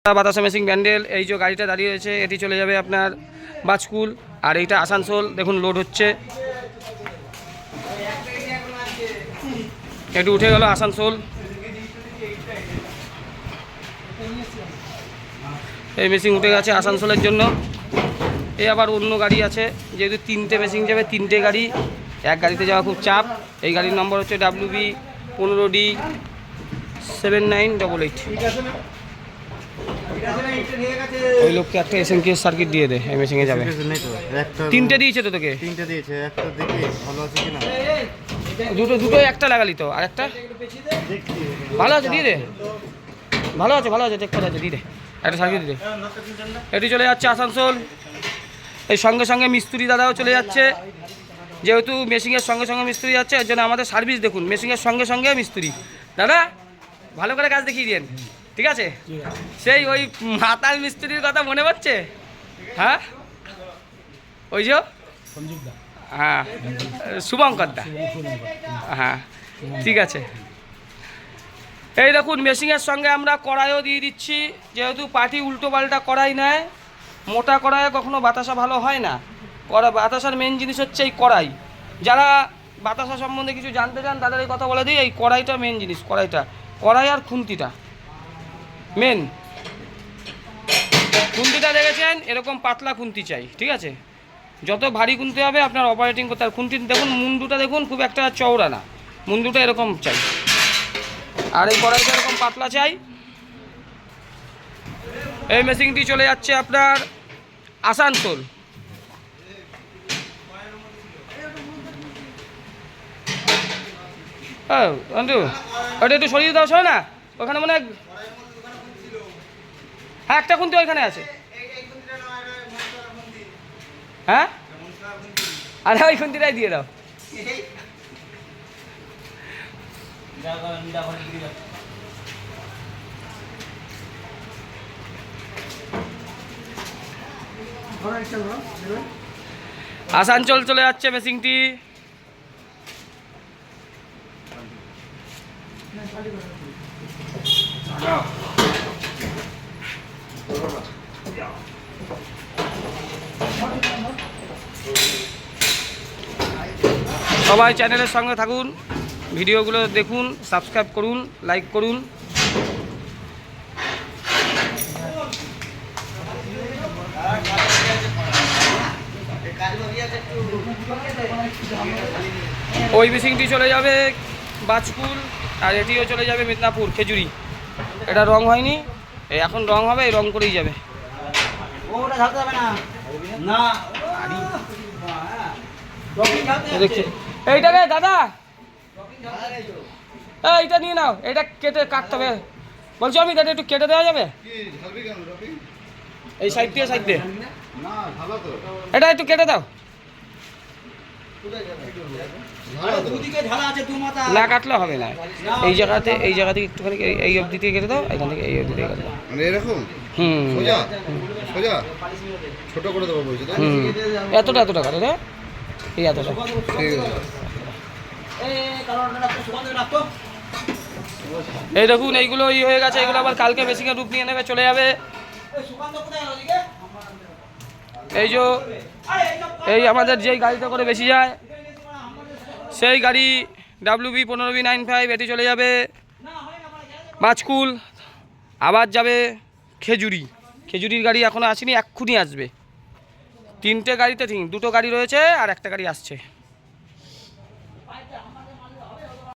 বাতাসা মেশিন ব্যান্ডেল। এই যে গাড়িটা দাঁড়িয়ে রয়েছে এটি চলে যাবে আপনার বাজকুল, আর এইটা আসানসোল। দেখুন লোড হচ্ছে, একটু উঠে গেল আসানসোল। এই মেশিন উঠে গেছে আসানসোলের জন্য। এই আবার অন্য গাড়ি আছে, যেহেতু 3টে মেশিন যাবে, 3টে গাড়ি এক গাড়িতে যাওয়া খুব চাপ। এই গাড়ির নম্বর হচ্ছে WB15D7988। ওই লোককে একটা SMK সার্কিট দিয়ে দে, এই মেশিনে যাবে। 3টে দিয়েছে তো তোকে? 3টে দিয়েছে, একটা দেখি ভালো আছে কিনা। দুটো একটা লাগালি তো, আর একটা ভালো আছে দিয়ে দে। ভালো আছে দেখতে আছে, দিয়ে দে একটা সার্কিট দিয়ে দে। এটি চলে যাচ্ছে আসানসোল। এই সঙ্গে সঙ্গে মিস্ত্রি দাদাও চলে যাচ্ছে, যেহেতু মেশিনের সঙ্গে সঙ্গে মিস্ত্রি যাচ্ছে, এর জন্য আমাদের সার্ভিস দেখুন। মেশিনের সঙ্গে সঙ্গে মিস্ত্রি দাদা ভালো করে কাজ দেখিয়ে দিন, ঠিক আছে? সেই ওই মাতাল মিস্ত্রির কথা মনে পড়ছে? হ্যাঁ, ওই যে হ্যাঁ শুভঙ্কর দা, হ্যাঁ ঠিক আছে। এই দেখুন মেশিনের সঙ্গে আমরা কড়াইও দিয়ে দিচ্ছি, যেহেতু পার্টি উল্টো পাল্টা কড়াই নেয়। মোটা কড়াইয়ে কখনো বাতাসা ভালো হয় না। বাতাসার মেন জিনিস হচ্ছে এই কড়াই। যারা বাতাসা সম্বন্ধে কিছু জানতে চান তাদের এই কথা বলে দিই, এই কড়াইটা মেন জিনিস। কড়াই আর খুন্তিটা মেন। খুন্তিটা দেখেছেন, এরকম পাতলা খুন্তি চাই, ঠিক আছে? যত ভারী খুন্তি হবে আপনার অপারেটিং করতে। আর খুন্তি দেখুন, মুন্ডুটা দেখুন, খুব একটা চওড়া না, মুন্ডুটা এরকম চাই। আর এই কড়াইটা এরকম পাতলা চাই। এই মেশিনটি চলে যাচ্ছে আপনার আসানসোল। হ্যাঁ বন্ধু, ওটা একটু সরিয়ে দাও, শোনো না ওখানে মনে হয়। হ্যাঁ একটা খুন্তি ওইখানে আছে। হ্যাঁ আরে ওই খুন্তিটাই দিয়ে দাও। আসানসোল চলে যাচ্ছে মেশিনটি। সবাই চ্যানেলের সঙ্গে থাকুন, ভিডিওগুলো দেখুন, সাবস্ক্রাইব করুন, লাইক করুন। ওই মেশিনটি চলে যাবে বাজকুল, আর এটিও চলে যাবে মিদনাপুর খেজুরি। এটা রং হয়নি, এখন রং হবে, এই রং করেই যাবে। দেখছি এইটাকে দাদা, এইটা নিয়ে নাও, এটা কেটে কাটতে হবে বলছি আমি দাদা, একটু কেটে দেওয়া যাবে এই সাইড দিয়ে এটা একটু কেটে দাও। না কাটলে হবে না, এই জায়গা থেকে একটুখানি এই অবধি থেকে কেটে দাও, এখান থেকে এই অবধি থেকে কেটে দাও। মানে এরকম সোজা ছোট করে দেবো বলছি। এতটা কাটে রে, এই এতটা। এই দেখুন এইগুলো হয়ে গেছে, এগুলো আবার কালকে মেশিনের রূপ নিয়ে নেবে, চলে যাবে। এই আমাদের যেই গাড়িতে করে বেশি যায় সেই গাড়ি WB15B95, এটি চলে যাবে বাজকুল, আবার যাবে খেজুরির গাড়ি এখনো আসেনি, এক্ষুনি আসবে। 3টে গাড়িতে 2টো গাড়ি রয়েছে আর একটা গাড়ি আসছে।